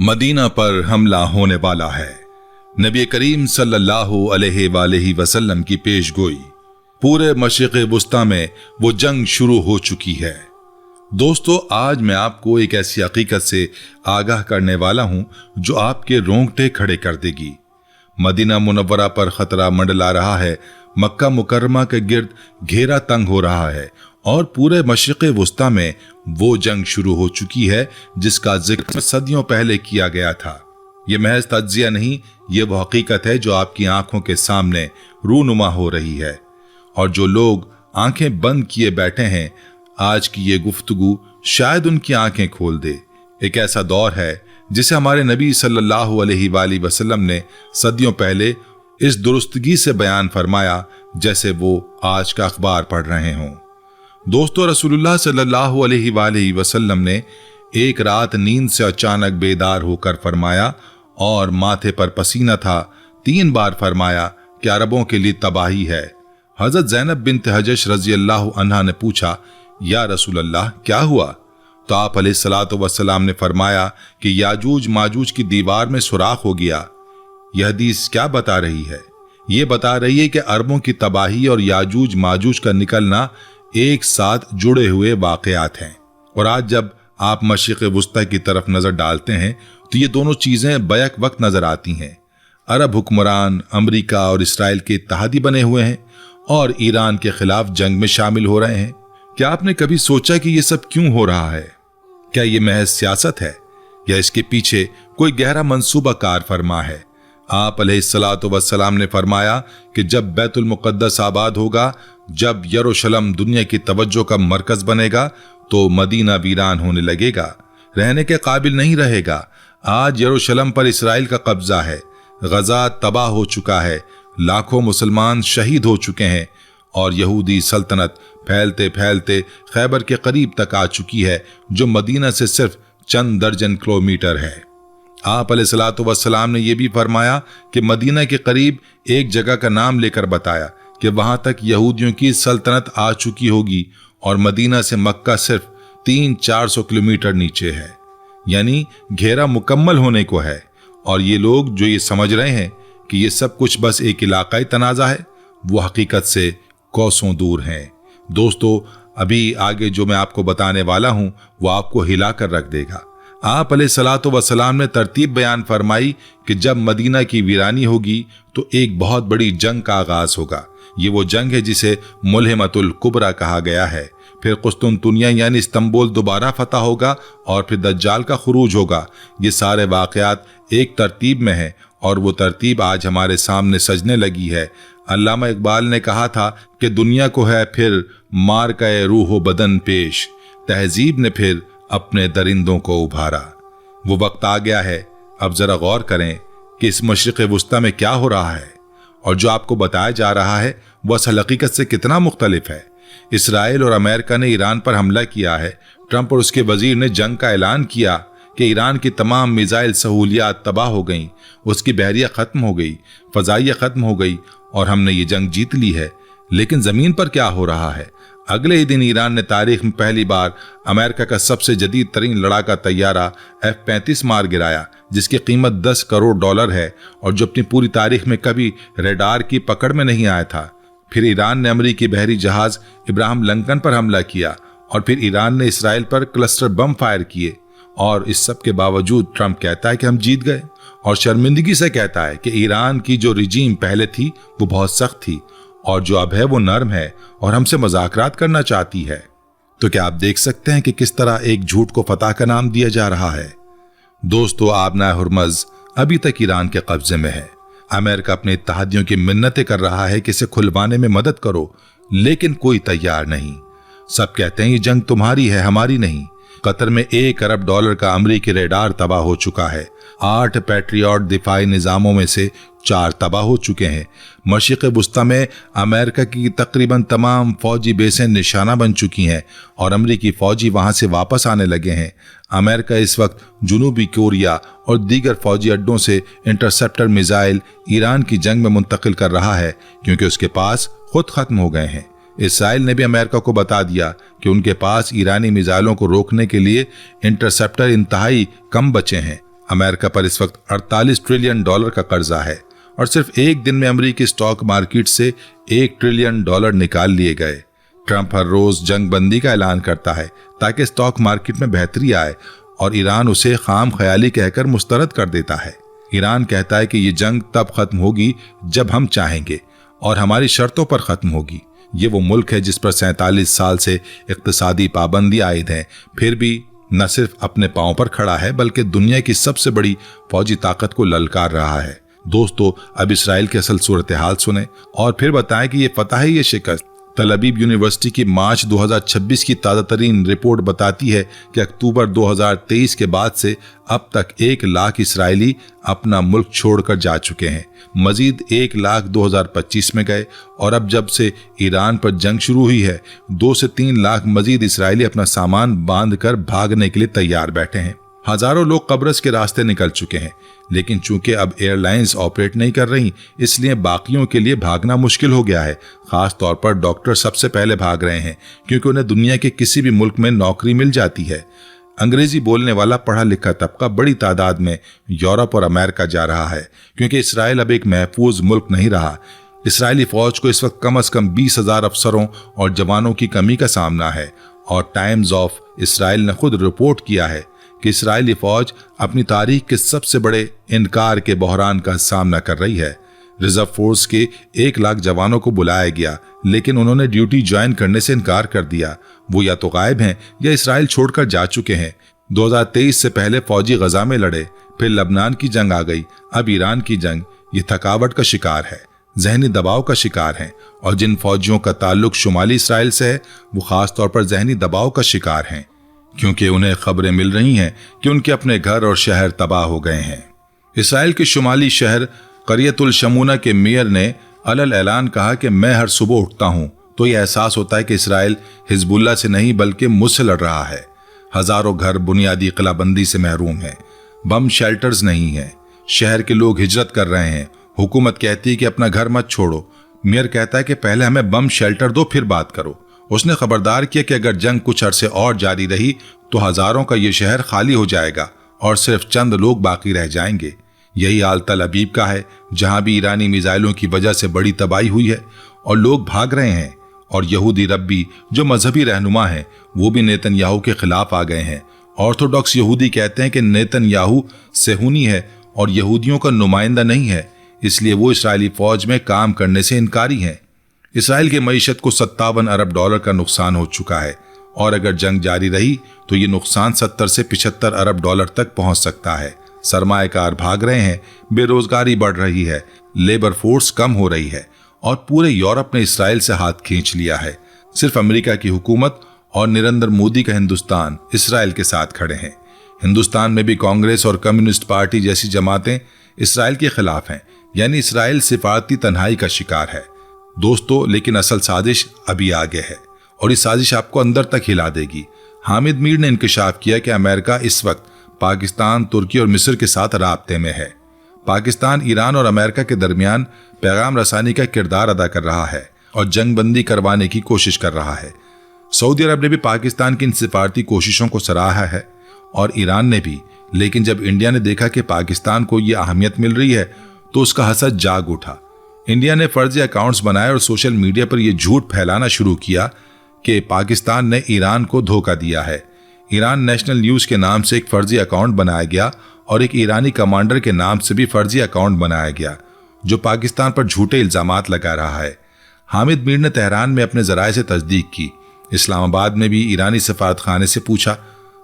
Medina पर हमला होने वाला है। नबी करीम सल्लल्लाहु अलैहि वसल्लम की पेशगोई। पूरे मशरिक़ वुस्ता में वो जंग शुरू हो चुकी है। दोस्तों, आज मैं आपको एक ऐसी हकीकत से आगाह करने वाला हूं जो आपके रोंगटे खड़े कर देगी। मदीना मुनव्वरा पर खतरा मंडला रहा है। मक्का मुकर्रमा के गिर्द घेरा तंग हो रहा है और पूरे मशरिक़ वुस्ता में वो जंग शुरू हो चुकी है जिसका जिक्र सदियों पहले किया गया था। ये महज तज्जिया नहीं, ये वो हकीकत है जो आपकी आंखों के सामने रूनुमा हो रही है। और जो लोग आंखें बंद किए बैठे हैं, आज की ये गुफ्तगू शायद उनकी आंखें खोल दे। एक ऐसा दौर है जिसे हमारे नबी सल्लल्लाहु अलैहि वसल्लम ने सदियों पहले इस दुरुस्तगी से बयान फरमाया जैसे वो आज का अखबार पढ़ रहे हों। दोस्तों, रसूलुल्लाह सल्लल्लाहु अलैहि वसल्लम ने एक रात नींद से अचानक बेदार होकर फरमाया और माथे पर पसीना था। 3 बार फरमाया कि अरबों के लिए तबाही है। हजरत ज़ैनब बिन्त हजश रज़ी अल्लाह अन्हा ने पूछा, या रसूल अल्लाह, क्या हुआ? तो आप अलैहिस्सलातु वस्सलाम ने फरमाया कि याजूज माजूज की दीवार में सुराख हो गया। यह हदीस क्या बता रही है? ये बता रही है कि अरबों की तबाही और याजूज माजूज का निकलना एक साथ जुड़े हुए वाकयात हैं। और आज जब आप मशरिक़ वुस्ता की तरफ नजर डालते हैं तो ये दोनों चीजें बैक वक्त नजर आती हैं। अरब हुक्मरान अमेरिका और इसराइल के इत्तेहादी बने हुए हैं और ईरान के खिलाफ जंग में शामिल हो रहे हैं। क्या आपने कभी सोचा कि ये सब क्यों हो रहा है? क्या ये महज सियासत है या इसके पीछे कोई गहरा मंसूबा कार फरमा है? आप अलैहिस्सलातु वस्सलाम ने फरमाया कि जब बैतुल मुक़द्दस आबाद होगा, जब यरूशलेम दुनिया की तवज्जो का मरकज बनेगा, तो मदीना वीरान होने लगेगा, रहने के काबिल नहीं रहेगा। आज यरूशलेम पर इसराइल का कब्जा है। गजा तबाह हो चुका है, लाखों मुसलमान शहीद हो चुके हैं और यहूदी सल्तनत फैलते फैलते खैबर के करीब तक आ चुकी है, जो मदीना से सिर्फ चंद दर्जन किलोमीटर है। आप अलैहिस्सलातु वस्सलाम ने यह भी फरमाया कि मदीना के करीब एक जगह का नाम लेकर बताया कि वहां तक यहूदियों की सल्तनत आ चुकी होगी और मदीना से मक्का सिर्फ 300-400 किलोमीटर नीचे है, यानी घेरा मुकम्मल होने को है। और ये लोग जो ये समझ रहे हैं कि ये सब कुछ बस एक इलाकाई तनाज़ा है, वो हकीकत से कोसों दूर हैं। दोस्तों, अभी आगे जो मैं आपको बताने वाला हूं वो आपको हिला कर रख देगा। आप अलैहिस्सलातु वस्सलाम ने तरतीब बयान फरमाई कि जब मदीना की वीरानी होगी तो एक बहुत बड़ी जंग का आगाज होगा। ये वो जंग है जिसे मुल्हिमतुल कुबरा कहा गया है। फिर कुस्तुनतुनिया यानी इस्तांबुल दोबारा फतह होगा और फिर दज्जाल का खुरूज होगा। ये सारे वाकयात एक तरतीब में है और वो तरतीब आज हमारे सामने सजने लगी है। अल्लामा इकबाल ने कहा था कि दुनिया को है फिर मार का रूह बदन पेश, तहजीब ने फिर अपने दरिंदों को उभारा। वो वक्त आ गया है, अब जरा गौर करें कि इस मशरिक़ वुस्ता में क्या हो रहा है और जो आपको बताया जा रहा है वह असल हकीकत से कितना मुख्तलिफ है। इसराइल और अमेरिका ने ईरान पर हमला किया है। ट्रंप और उसके वजीर ने जंग का ऐलान किया कि ईरान की तमाम मिसाइल सहूलियात तबाह हो गईं, उसकी बहरिया ख़त्म हो गई, फ़ज़ाइया ख़त्म हो गई और हमने ये जंग जीत ली है। लेकिन ज़मीन पर क्या हो रहा है? अगले ही दिन ईरान ने तारीख में पहली बार अमेरिका का सबसे जदीद तरीन लड़ाका तैयारा F-35 मार गिराया, जिसकी कीमत $10 करोड़ है और जो अपनी पूरी तारीख में कभी रेडार की पकड़ में नहीं आया था। फिर ईरान ने अमेरिकी बहरी जहाज इब्राहिम लिंकन पर हमला किया और फिर ईरान ने इसराइल पर क्लस्टर बम फायर किए। और इस सब के बावजूद ट्रंप कहता है कि हम जीत गए और शर्मिंदगी से कहता है कि ईरान की जो रिजीम पहले थी वो बहुत सख्त थी और जो अब है वो नर्म है और हमसे मज़ाकरात करना चाहती है। तो क्या आप देख सकते हैं कि किस तरह एक झूठ को फतह का नाम दिया जा रहा है? दोस्तों, आबना हुर्मज़ अभी तक ईरान के कब्जे में है। अमेरिका अपने इत्तेहादियों की मिन्नतें कर रहा है कि इसे खुलवाने में मदद करो, लेकिन कोई तैयार नहीं। सब कहते हैं ये जंग तुम्हारी है, हमारी नहीं। कतर में $1 अरब का अमरीकी रेडार तबाह हो चुका है। 8 पैट्रियट दिफाई निज़ामों में से 4 तबाह हो चुके हैं। मशरिक़ वुस्ता में अमेरिका की तकरीबन तमाम फौजी बेसें निशाना बन चुकी हैं और अमरीकी फौजी वहां से वापस आने लगे हैं। अमेरिका इस वक्त जनूबी कोरिया और दीगर फौजी अड्डों से इंटरसेप्टर मिसाइल ईरान की जंग में मुंतकिल कर रहा है क्योंकि उसके पास खुद खत्म हो गए हैं। इसराइल ने भी अमेरिका को बता दिया कि उनके पास ईरानी मिसाइलों को रोकने के लिए इंटरसेप्टर इंतहाई कम बचे हैं। अमेरिका पर इस वक्त 48 ट्रिलियन डॉलर का कर्जा है और सिर्फ एक दिन में अमेरिकी स्टॉक मार्केट से 1 ट्रिलियन डॉलर निकाल लिए गए। ट्रंप हर रोज जंग बंदी का ऐलान करता है ताकि स्टॉक मार्केट में बेहतरी आए और ईरान उसे खाम ख्याली कहकर मुस्तरद कर देता है। ईरान कहता है कि ये जंग तब खत्म होगी जब हम चाहेंगे और हमारी शर्तों पर खत्म होगी। ये वो मुल्क है जिस पर 47 साल से इक्तिसादी पाबंदी आयद है, फिर भी न सिर्फ अपने पांव पर खड़ा है बल्कि दुनिया की सबसे बड़ी फौजी ताकत को ललकार रहा है। दोस्तों, अब इसराइल की असल सूरत हाल सुने और फिर बताएं कि ये फतह है ये शिकस्त। तल अबीब यूनिवर्सिटी की मार्च 2026 की ताज़ा तरीन रिपोर्ट बताती है कि अक्टूबर 2023 के बाद से अब तक 1 लाख इसराइली अपना मुल्क छोड़कर जा चुके हैं। मजीद 1 लाख 2025 में गए और अब जब से ईरान पर जंग शुरू हुई है 2 से 3 लाख मजीद इसराइली अपना सामान बांध कर भागने के लिए तैयार बैठे हैं। हजारों लोग कब्रस के रास्ते निकल चुके हैं, लेकिन चूंकि अब एयरलाइंस ऑपरेट नहीं कर रही इसलिए बाकियों के लिए भागना मुश्किल हो गया है। खास तौर पर डॉक्टर सबसे पहले भाग रहे हैं क्योंकि उन्हें दुनिया के किसी भी मुल्क में नौकरी मिल जाती है। अंग्रेजी बोलने वाला पढ़ा लिखा तबका बड़ी तादाद में यूरोप और अमेरिका जा रहा है क्योंकि इसराइल अब एक महफूज मुल्क नहीं रहा। इसराइली फौज को इस वक्त कम से कम 20,000 अफसरों और जवानों की कमी का सामना है और टाइम्स ऑफ इसराइल ने खुद रिपोर्ट किया है कि इसराइली फौज अपनी तारीख के सबसे बड़े इनकार के बहरान का सामना कर रही है। रिजर्व फोर्स के 1 लाख जवानों को बुलाया गया लेकिन उन्होंने ड्यूटी ज्वाइन करने से इनकार कर दिया। वो या तो गायब हैं या इसराइल छोड़कर जा चुके हैं। 2023 से पहले फौजी गजा में लड़े, फिर लबनान की जंग आ गई, अब ईरान की जंग। ये थकावट का शिकार है, जहनी दबाव का शिकार है और जिन फौजियों का ताल्लुक शुमाली इसराइल से है वो खास तौर पर जहनी दबाव का शिकार हैं क्योंकि उन्हें खबरें मिल रही हैं कि उनके अपने घर और शहर तबाह हो गए हैं। इसराइल के शुमाली शहर करियतुल शमूना के मेयर ने अलल ऐलान कहा कि मैं हर सुबह उठता हूं तो यह एहसास होता है कि इसराइल हिजबुल्लाह से नहीं बल्कि मुझसे लड़ रहा है। हजारों घर बुनियादी किलाबंदी से महरूम हैं, बम शेल्टर्स नहीं हैं, शहर के लोग हिजरत कर रहे हैं। हुकूमत कहती है कि अपना घर मत छोड़ो, मेयर कहता है कि पहले हमें बम शेल्टर दो फिर बात करो। उसने खबरदार किया कि अगर जंग कुछ अरसे और जारी रही तो हजारों का ये शहर खाली हो जाएगा और सिर्फ चंद लोग बाकी रह जाएंगे। यही हाल तल अबीब का है जहां भी ईरानी मिसाइलों की वजह से बड़ी तबाही हुई है और लोग भाग रहे हैं। और यहूदी रब्बी जो मजहबी रहनुमा हैं वो भी नेतन्याहू के खिलाफ आ गए हैं। ऑर्थोडॉक्स यहूदी कहते हैं कि नेतन्याहू सेहूनी है और यहूदियों का नुमाइंदा नहीं है, इसलिए वो इसराइली फौज में काम करने से इनकारी हैं। इसराइल की मईशत को 57 अरब डॉलर का नुकसान हो चुका है और अगर जंग जारी रही तो ये नुकसान 70 से 75 अरब डॉलर तक पहुंच सकता है। सरमाएकार भाग रहे हैं, बेरोजगारी बढ़ रही है, लेबर फोर्स कम हो रही है और पूरे यूरोप ने इसराइल से हाथ खींच लिया है। सिर्फ अमेरिका की हुकूमत और नरेंद्र मोदी का हिंदुस्तान इसराइल के साथ खड़े हैं। हिंदुस्तान में भी कांग्रेस और कम्युनिस्ट पार्टी जैसी जमातें इसराइल के खिलाफ हैं, यानी इसराइल सिफारती तन्हाई का शिकार है। दोस्तों, लेकिन असल साजिश अभी आगे है और इस साजिश आपको अंदर तक हिला देगी। हामिद मीर ने इंकशाफ किया कि अमेरिका इस वक्त पाकिस्तान, तुर्की और मिस्र के साथ राब्ते में है। पाकिस्तान ईरान और अमेरिका के दरमियान पैगाम रसानी का किरदार अदा कर रहा है और जंग बंदी करवाने की कोशिश कर रहा है। सऊदी अरब ने भी पाकिस्तान की इन सिफारती कोशिशों को सराहा है और ईरान ने भी, लेकिन जब इंडिया ने देखा कि पाकिस्तान को ये अहमियत मिल रही है तो उसका हसद जाग उठा। इंडिया ने फर्जी अकाउंट्स बनाए और सोशल मीडिया पर यह झूठ फैलाना शुरू किया कि पाकिस्तान ने ईरान को धोखा दिया है। ईरान नेशनल न्यूज के नाम से एक फर्जी अकाउंट बनाया गया और एक ईरानी कमांडर के नाम से भी फर्जी अकाउंट बनाया गया जो पाकिस्तान पर झूठे इल्जामात लगा रहा है। हामिद मीर ने तेहरान में अपने जराये से तस्दीक की। इस्लामाबाद में भी ईरानी सफारतखाने से पूछा,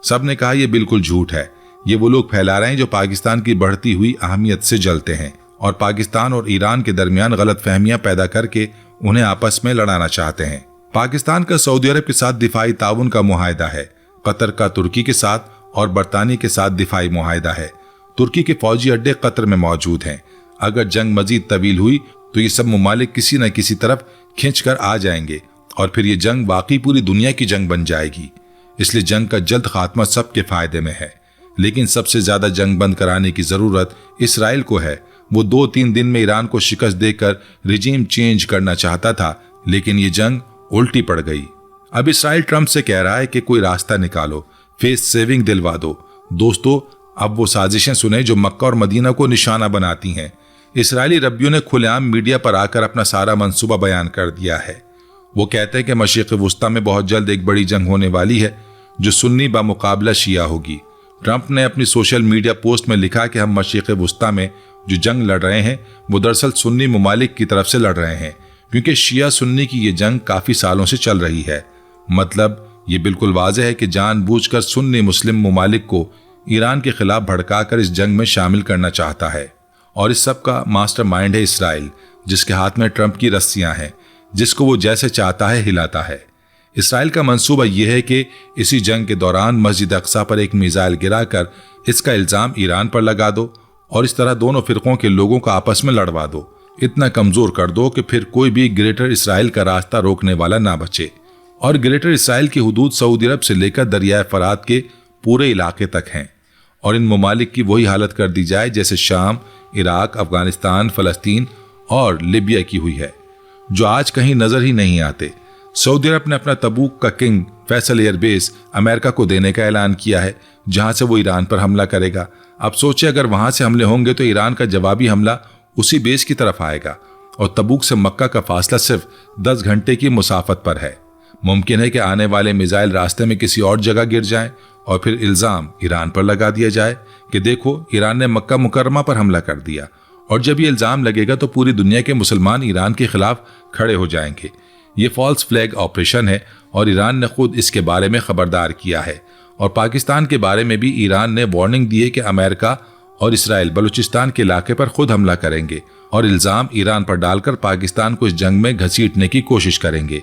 सब ने कहा यह बिल्कुल झूठ है। ये वो लोग फैला रहे हैं जो पाकिस्तान की बढ़ती हुई अहमियत से जलते हैं और पाकिस्तान और ईरान के दरमियान गलत फहमियां पैदा करके उन्हें आपस में लड़ाना चाहते हैं। पाकिस्तान का सऊदी अरब के साथ दिफाई ताउन का मुआहिदा है, कतर का तुर्की के साथ और बरतानिया के साथ दिफाई मुआहिदा है। तुर्की के फौजी अड्डे कतर में मौजूद हैं। अगर जंग मजीद तवील हुई तो ये सब मुमालिक किसी न किसी तरफ खींच कर आ जाएंगे और फिर ये जंग वाकई पूरी दुनिया की जंग बन जाएगी। इसलिए जंग का जल्द खात्मा सबके फायदे में है, लेकिन सबसे ज्यादा जंग बंद कराने की जरूरत इसराइल को है। वो 2-3 दिन में ईरान को शिकस्त देकर रिजीम चेंज करना चाहता था, लेकिन ये जंग उल्टी पड़ गई। अब इसराइल ट्रंप से कह रहा है कि कोई रास्ता निकालो, फेस सेविंग दिलवा दो। दोस्तों, अब वो साजिशें सुने जो मक्का और मदीना को निशाना बनाती हैं। इसराइली रब्बियों ने खुलेआम मीडिया पर आकर अपना सारा मंसूबा बयान कर दिया है। वो कहते हैं कि मशरिक़ वुस्ता में बहुत जल्द एक बड़ी जंग होने वाली है जो सुन्नी बामुकाबला शिया होगी। ट्रंप ने अपनी सोशल मीडिया पोस्ट में लिखा कि हम मशरिक़ वुस्ता में जो जंग लड़ रहे हैं वो दरअसल सुन्नी ममालिक की तरफ से लड़ रहे हैं, क्योंकि शिया सुन्नी की ये जंग काफ़ी सालों से चल रही है। मतलब ये बिल्कुल वाज़ेह है कि जानबूझकर सुन्नी मुस्लिम ममालिक को ईरान के खिलाफ भड़काकर इस जंग में शामिल करना चाहता है। और इस सब का मास्टरमाइंड है इसराइल, जिसके हाथ में ट्रंप की रस्सियां हैं, जिसको वो जैसे चाहता है हिलाता है। इसराइल का मंसूबा यह है कि इसी जंग के दौरान मस्जिद अक्सा पर एक मिसाइल गिराकर इसका इल्ज़ाम ईरान पर लगा दो और इस तरह दोनों फिरकों के लोगों को आपस में लड़वा दो, इतना कमज़ोर कर दो कि फिर कोई भी ग्रेटर इसराइल का रास्ता रोकने वाला ना बचे। और ग्रेटर इसराइल की हुदूद सऊदी अरब से लेकर दरियाए फरात के पूरे इलाके तक हैं और इन ममालिक की वही हालत कर दी जाए जैसे शाम, इराक, अफगानिस्तान, फ़लस्तीन और लिबिया की हुई है, जो आज कहीं नज़र ही नहीं आते। सऊदी अरब ने अपना तबूक का किंग फैसल एयरबेस अमेरिका को देने का ऐलान किया है, जहां से वो ईरान पर हमला करेगा। अब सोचे अगर वहां से हमले होंगे तो ईरान का जवाबी हमला उसी बेस की तरफ आएगा और तबूक से मक्का का फासला सिर्फ 10 घंटे की मुसाफत पर है। मुमकिन है कि आने वाले मिसाइल रास्ते में किसी और जगह गिर जाएं और फिर इल्ज़ाम ईरान पर लगा दिया जाए कि देखो ईरान ने मक्का मुकर्रमा पर हमला कर दिया। और जब ये इल्ज़ाम लगेगा तो पूरी दुनिया के मुसलमान ईरान के खिलाफ खड़े हो जाएंगे। ये फॉल्स फ्लैग ऑपरेशन है और ईरान ने खुद इसके बारे में खबरदार किया है। और पाकिस्तान के बारे में भी ईरान ने वार्निंग दी है कि अमेरिका और इसराइल बलूचिस्तान के इलाके पर खुद हमला करेंगे और इल्ज़ाम ईरान पर डालकर पाकिस्तान को इस जंग में घसीटने की कोशिश करेंगे।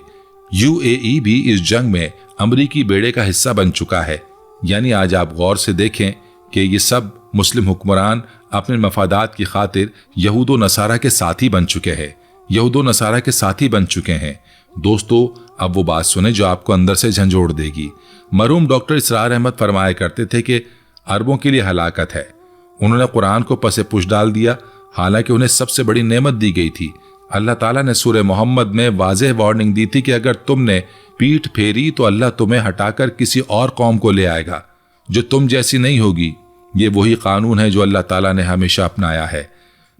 यूएई भी इस जंग में अमरीकी बेड़े का हिस्सा बन चुका है। यानी आज आप गौर से देखें कि ये सब मुस्लिम हुक्मरान अपने मफादात की खातिर यहूदो नसारा के साथी बन चुके हैं, यहूदो नसारा के साथी बन चुके हैं। दोस्तों, अब वो बात सुने जो आपको अंदर से झंझोड़ देगी। मरहूम डॉक्टर इसरार अहमद फरमाया करते थे कि अरबों के लिए हलाकत है। उन्होंने कुरान को पसे पुश डाल दिया, हालांकि उन्हें सबसे बड़ी नेमत दी गई थी। अल्लाह ताला ने सूरह मोहम्मद में वाज़ेह वार्निंग दी थी कि अगर तुमने पीठ फेरी तो अल्लाह तुम्हें हटाकर किसी और कौम को ले आएगा जो तुम जैसी नहीं होगी। ये वही कानून है जो अल्लाह ताला ने हमेशा अपनाया है।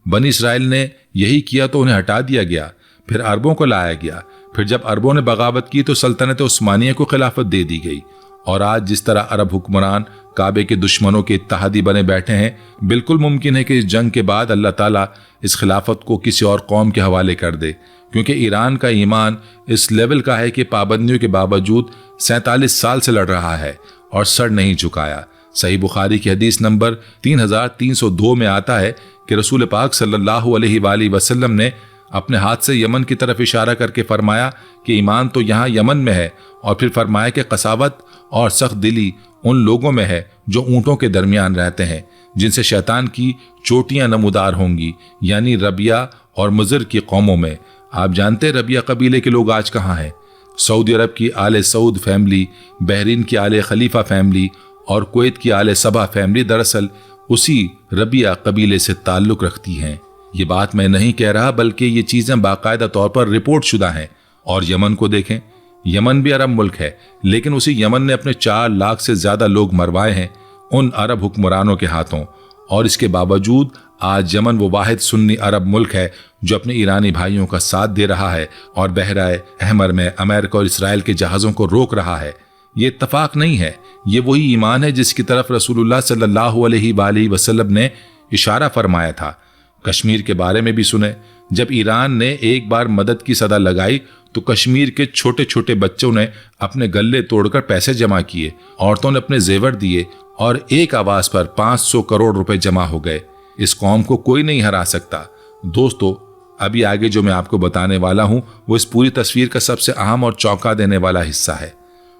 बनी इसराइल ने यही किया तो उन्हें हटा दिया गया, फिर अरबों को लाया गया। फिर जब अरबों ने बगावत की तो सल्तनत उस्मानिया को खिलाफत दे दी गई। और आज जिस तरह अरब हुक्मरान काबे के दुश्मनों के इत्तेहादी बने बैठे हैं, बिल्कुल मुमकिन है कि इस जंग के बाद अल्लाह ताला इस खिलाफत को किसी और कौम के हवाले कर दे, क्योंकि ईरान का ईमान इस लेवल का है कि पाबंदियों के बावजूद 47 साल से लड़ रहा है और सर नहीं झुकाया। सही बुखारी की हदीस नंबर 3302 में आता है कि रसूल पाक सल्लल्लाहु अलैहि वसल्लम ने अपने हाथ से यमन की तरफ इशारा करके फरमाया कि ईमान तो यहाँ यमन में है, और फिर फरमाया कि कसावत और सख्त दिली उन लोगों में है जो ऊँटों के दरमियान रहते हैं, जिनसे शैतान की चोटियाँ नमूदार होंगी, यानी रबिया और मुज़र की कौमों में। आप जानते हैं रबिया कबीले के लोग आज कहाँ हैं? सऊदी अरब की आले सऊद फैमिली, बहरीन की आले खलीफा फैमिली और कुवैत की आले सबा फैमिली दरअसल उसी रबिया कबीले से ताल्लुक़ रखती हैं। ये बात मैं नहीं कह रहा, बल्कि ये चीज़ें बाकायदा तौर पर रिपोर्ट शुदा हैं। और यमन को देखें, यमन भी अरब मुल्क है, लेकिन उसी यमन ने अपने 4 लाख से ज़्यादा लोग मरवाए हैं उन अरब हुक्मरानों के हाथों। और इसके बावजूद आज यमन वो वाहिद सुन्नी अरब मुल्क है जो अपने ईरानी भाइयों का साथ दे रहा है और बहराए अहमर में अमेरिका और इसराइल के जहाज़ों को रोक रहा है। ये इत्तफाक नहीं है, ये वही ईमान है जिसकी तरफ रसूलुल्लाह सल्लल्लाहु अलैहि वसल्लम ने इशारा फरमाया था। कश्मीर के बारे में भी सुने, जब ईरान ने एक बार मदद की सदा लगाई तो कश्मीर के छोटे छोटे बच्चों ने अपने गल्ले तोड़कर पैसे जमा किए, औरतों ने अपने जेवर दिए और एक आवाज पर 500 करोड़ रुपए जमा हो गए। इस कौम को कोई नहीं हरा सकता। दोस्तों, अभी आगे जो मैं आपको बताने वाला हूं वो इस पूरी तस्वीर का सबसे अहम और चौंका देने वाला हिस्सा है।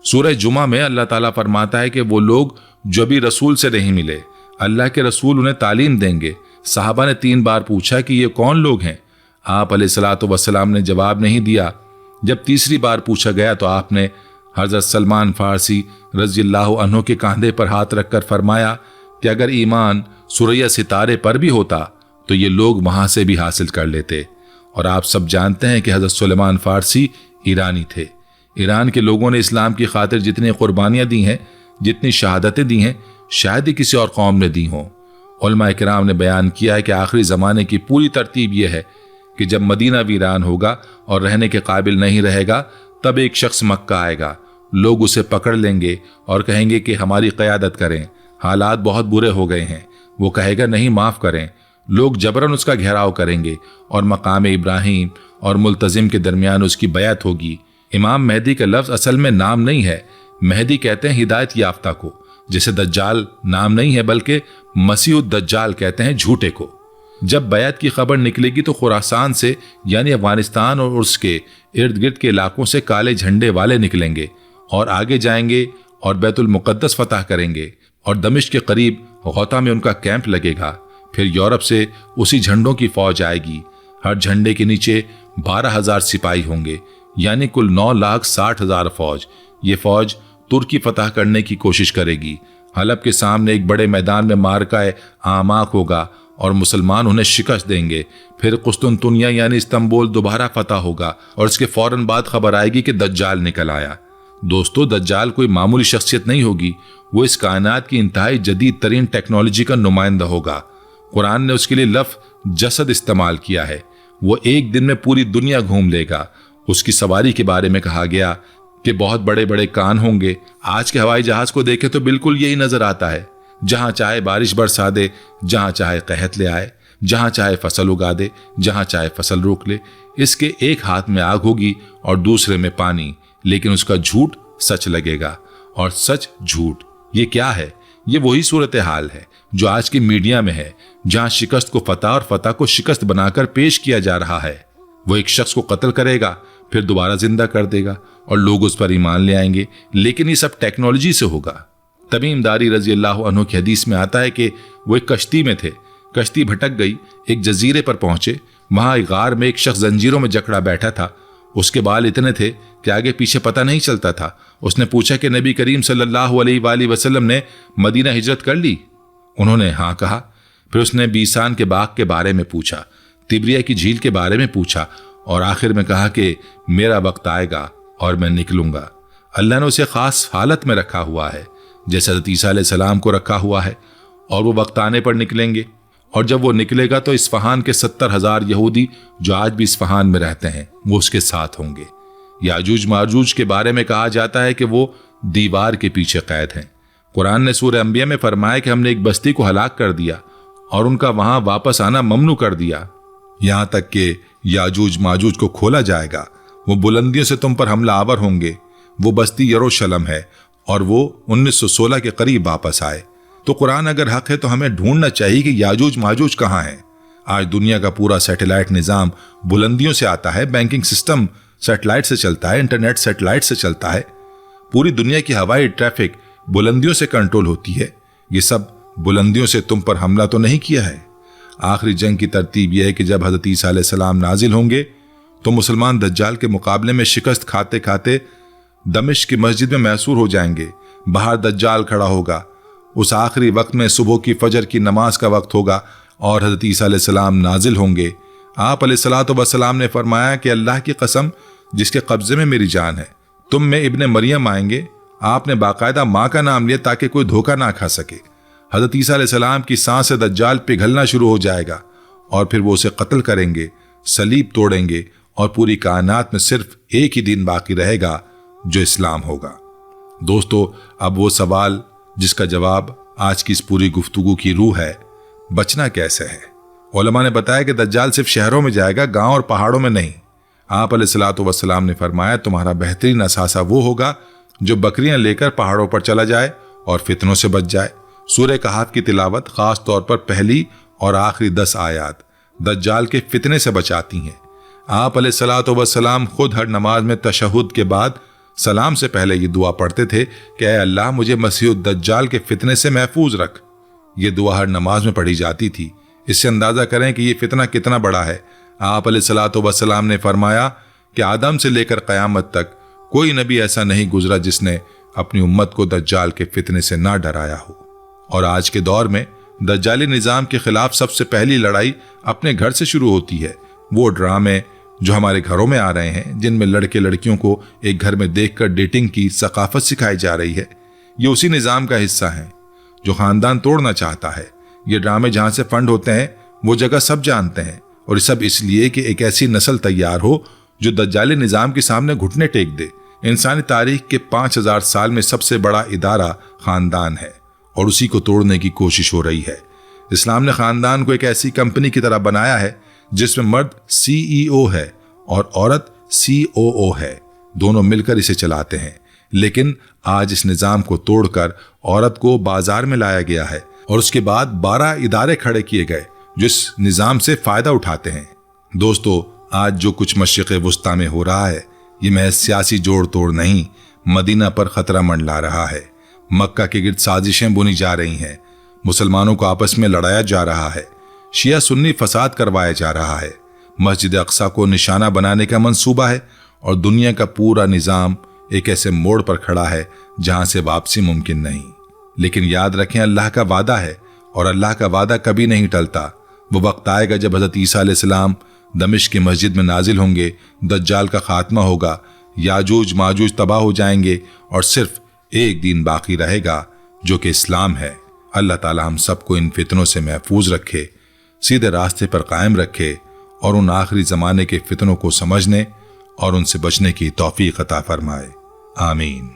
सूरह जुमा में अल्लाह ताला फरमाता है कि वो लोग जो भी रसूल से नहीं मिले, अल्लाह के रसूल उन्हें तालीम देंगे। साहबा ने 3 बार पूछा कि ये कौन लोग हैं? आप अलैहिस्सलातु वस्सलाम ने जवाब नहीं दिया। जब तीसरी बार पूछा गया तो आपने हजरत सलमान फारसी रज़ियल्लाहु अन्हु के कांधे पर हाथ रखकर फरमाया कि अगर ईमान सुरैया सितारे पर भी होता तो ये लोग वहां से भी हासिल कर लेते। और आप सब जानते हैं कि हजरत सलमान फारसी ईरानी थे। ईरान के लोगों ने इस्लाम की खातिर जितनी कुर्बानियां दी हैं, जितनी शहादतें दी हैं, شاید ہی کسی اور قوم نے دی ہوں۔ علماء کرام نے بیان کیا ہے کہ آخری زمانے کی پوری ترتیب یہ ہے کہ جب مدینہ ویران ہوگا اور رہنے کے قابل نہیں رہے گا، تب ایک شخص مکہ آئے گا، لوگ اسے پکڑ لیں گے اور کہیں گے کہ ہماری قیادت کریں، حالات بہت برے ہو گئے ہیں۔ وہ کہے گا نہیں، معاف کریں۔ لوگ جبراً اس کا گھیراؤ کریں گے اور مقام ابراہیم اور ملتزم کے درمیان اس کی بیعت ہوگی۔ امام مہدی کا لفظ اصل میں نام نہیں ہے، مہدی کہتے ہیں ہدایت یافتہ کو، جیسے دجال نام نہیں ہے بلکہ مسیح الدجال کہتے ہیں جھوٹے کو۔ جب بیعت کی خبر نکلے گی تو خراسان سے یعنی افغانستان اور اس کے ارد گرد کے علاقوں سے کالے جھنڈے والے نکلیں گے اور آگے جائیں گے اور بیت المقدس فتح کریں گے، اور دمشق کے قریب غوطہ میں ان کا کیمپ لگے گا۔ پھر یورپ سے اسی جھنڈوں کی فوج آئے گی، ہر جھنڈے کے نیچے 12,000 سپاہی ہوں گے، یعنی کل 9,60,000 فوج۔ یہ فوج ترکی فتح کرنے کی کوشش کرے گی۔ حلب کے سامنے ایک بڑے میدان میں معرکہ اعماق ہوگا اور مسلمان انہیں شکست دیں گے۔ پھر قسطنطنیہ یعنی استنبول دوبارہ فتح ہوگا اور اس کے فوراً بعد خبر آئے گی کہ دجال نکل آیا۔ دوستو، دجال کوئی معمولی شخصیت نہیں ہوگی، وہ اس کائنات کی انتہائی جدید ترین ٹیکنالوجی کا نمائندہ ہوگا۔ قرآن نے اس کے لیے لفظ جسد استعمال کیا ہے۔ وہ ایک دن میں پوری دنیا گھوم لے گا۔ اس کی سواری کے بارے میں کہا گیا کہ بہت بڑے بڑے کان ہوں گے۔ آج کے ہوائی جہاز کو دیکھیں تو بالکل یہی نظر آتا ہے، جہاں چاہے بارش برسا دے، جہاں چاہے قحط لے آئے، جہاں چاہے فصل اگا دے، جہاں چاہے فصل روک لے۔ اس کے ایک ہاتھ میں آگ ہوگی اور دوسرے میں پانی، لیکن اس کا جھوٹ سچ لگے گا اور سچ جھوٹ۔ یہ کیا ہے؟ یہ وہی صورتحال ہے جو آج کی میڈیا میں ہے، جہاں شکست کو فتح اور فتح کو شکست بنا کر پیش کیا جا رہا ہے۔ وہ ایک شخص کو قتل کرے گا، پھر دوبارہ زندہ کر دے گا اور لوگ اس پر ایمان لے آئیں گے، لیکن یہ سب ٹیکنالوجی سے ہوگا۔ تمیم داری رضی اللہ عنہ کی حدیث میں آتا ہے کہ وہ ایک کشتی میں تھے، کشتی بھٹک گئی، ایک جزیرے پر پہنچے، وہاں ایک غار میں ایک شخص زنجیروں میں جکڑا بیٹھا تھا۔ اس کے بال اتنے تھے کہ آگے پیچھے پتہ نہیں چلتا تھا۔ اس نے پوچھا کہ نبی کریم صلی اللہ علیہ وآلہ وسلم نے مدینہ ہجرت کر لی؟ انہوں نے ہاں کہا۔ پھر اس نے بیسان کے باغ کے بارے میں پوچھا، تبریہ کی جھیل کے بارے میں پوچھا، اور آخر میں کہا کہ میرا وقت آئے گا اور میں نکلوں گا۔ اللہ نے اسے خاص حالت میں رکھا ہوا ہے، جیسے حضرت عیسیٰ علیہ السلام کو رکھا ہوا ہے، اور وہ وقت آنے پر نکلیں گے۔ اور جب وہ نکلے گا تو اصفہان کے 70,000 یہودی جو آج بھی اصفہان میں رہتے ہیں وہ اس کے ساتھ ہوں گے۔ یاجوج ماجوج کے بارے میں کہا جاتا ہے کہ وہ دیوار کے پیچھے قید ہیں۔ قرآن نے سورہ انبیاء میں فرمایا کہ ہم نے ایک بستی کو ہلاک کر دیا اور ان کا وہاں واپس آنا ممنوع کر دیا، یہاں تک کہ یاجوج ماجوج کو کھولا جائے گا۔ وہ بلندیوں سے تم پر حملہ آور ہوں گے۔ وہ بستی یروشلم ہے اور وہ 1916 کے قریب واپس آئے۔ تو قرآن اگر حق ہے تو ہمیں ڈھونڈنا چاہیے کہ یاجوج ماجوج کہاں ہیں۔ آج دنیا کا پورا سیٹلائٹ نظام بلندیوں سے آتا ہے، بینکنگ سسٹم سیٹلائٹ سے چلتا ہے، انٹرنیٹ سیٹلائٹ سے چلتا ہے، پوری دنیا کی ہوائی ٹریفک بلندیوں سے کنٹرول ہوتی ہے۔ یہ سب بلندیوں سے تم پر حملہ تو نہیں کیا ہے۔ آخری جنگ کی ترتیب یہ ہے کہ جب حضرت عیسیٰ علیہ السلام نازل ہوں گے تو مسلمان دجال کے مقابلے میں شکست کھاتے کھاتے دمشق کی مسجد میں محصور ہو جائیں گے۔ باہر دجال کھڑا ہوگا۔ اس آخری وقت میں صبح کی فجر کی نماز کا وقت ہوگا اور حضرت عیسیٰ علیہ السلام نازل ہوں گے۔ آپ علیہ الصلوۃ والسلام نے فرمایا کہ اللہ کی قسم جس کے قبضے میں میری جان ہے، تم میں ابن مریم آئیں گے۔ آپ نے باقاعدہ ماں کا نام لیا تاکہ کوئی دھوکہ نہ کھا سکے۔ حضرت عیسیٰ علیہ السلام کی سانس سے دجال پگھلنا شروع ہو جائے گا اور پھر وہ اسے قتل کریں گے، صلیب توڑیں گے، اور پوری کائنات میں صرف ایک ہی دین باقی رہے گا جو اسلام ہوگا۔ دوستو، اب وہ سوال جس کا جواب آج کی اس پوری گفتگو کی روح ہے، بچنا کیسے ہے؟ علماء نے بتایا کہ دجال صرف شہروں میں جائے گا، گاؤں اور پہاڑوں میں نہیں۔ آپ علیہ الصلوۃ والسلام نے فرمایا تمہارا بہترین اثاثہ وہ ہوگا جو بکریاں لے کر پہاڑوں پر چلا جائے اور فتنوں سے بچ جائے۔ سورہ کہف کی تلاوت خاص طور پر پہلی اور آخری 10 آیات دجال کے فتنے سے بچاتی ہیں۔ آپ علیہ الصلوۃ والسلام خود ہر نماز میں تشہد کے بعد سلام سے پہلے یہ دعا پڑھتے تھے کہ اے اللہ مجھے مسیح الدجال کے فتنے سے محفوظ رکھ۔ یہ دعا ہر نماز میں پڑھی جاتی تھی۔ اس سے اندازہ کریں کہ یہ فتنہ کتنا بڑا ہے۔ آپ علیہ الصلوۃ والسلام نے فرمایا کہ آدم سے لے کر قیامت تک کوئی نبی ایسا نہیں گزرا جس نے اپنی امت کو دجال کے فتنے سے نہ ڈرایا ہو۔ اور آج کے دور میں دجالی نظام کے خلاف سب سے پہلی لڑائی اپنے گھر سے شروع ہوتی ہے۔ وہ ڈرامے جو ہمارے گھروں میں آ رہے ہیں، جن میں لڑکے لڑکیوں کو ایک گھر میں دیکھ کر ڈیٹنگ کی ثقافت سکھائی جا رہی ہے، یہ اسی نظام کا حصہ ہیں۔ جو خاندان توڑنا چاہتا ہے۔ یہ ڈرامے جہاں سے فنڈ ہوتے ہیں وہ جگہ سب جانتے ہیں، اور یہ سب اس لیے کہ ایک ایسی نسل تیار ہو جو دجالی نظام کے سامنے گھٹنے ٹیک دے۔ انسانی تاریخ کے 5000 سال میں سب سے بڑا ادارہ خاندان ہے، اور اسی کو توڑنے کی کوشش ہو رہی ہے۔ اسلام نے خاندان کو ایک ایسی کمپنی کی طرح بنایا ہے جس میں مرد CEO ہے اور عورت COO ہے، دونوں مل کر اسے چلاتے ہیں۔ لیکن آج اس نظام کو توڑ کر عورت کو بازار میں لایا گیا ہے، اور اس کے بعد 12 ادارے کھڑے کیے گئے جو اس نظام سے فائدہ اٹھاتے ہیں۔ دوستو، آج جو کچھ مشرق وسطیٰ میں ہو رہا ہے یہ محض سیاسی جوڑ توڑ نہیں، مدینہ پر خطرہ منڈلا رہا ہے۔ مکہ کے گرد سازشیں بنی جا رہی ہیں، مسلمانوں کو آپس میں لڑایا جا رہا ہے، شیعہ سنی فساد کروایا جا رہا ہے، مسجد اقصیٰ کو نشانہ بنانے کا منصوبہ ہے، اور دنیا کا پورا نظام ایک ایسے موڑ پر کھڑا ہے جہاں سے واپسی ممکن نہیں۔ لیکن یاد رکھیں، اللہ کا وعدہ ہے، اور اللہ کا وعدہ کبھی نہیں ٹلتا۔ وہ وقت آئے گا جب حضرت عیسیٰ علیہ السلام دمشق کی مسجد میں نازل ہوں گے، دجال کا خاتمہ ہوگا، یاجوج ماجوج تباہ ہو جائیں گے، اور صرف ایک دین باقی رہے گا جو کہ اسلام ہے۔ اللہ تعالی ہم سب کو ان فتنوں سے محفوظ رکھے، سیدھے راستے پر قائم رکھے، اور ان آخری زمانے کے فتنوں کو سمجھنے اور ان سے بچنے کی توفیق عطا فرمائے۔ آمین۔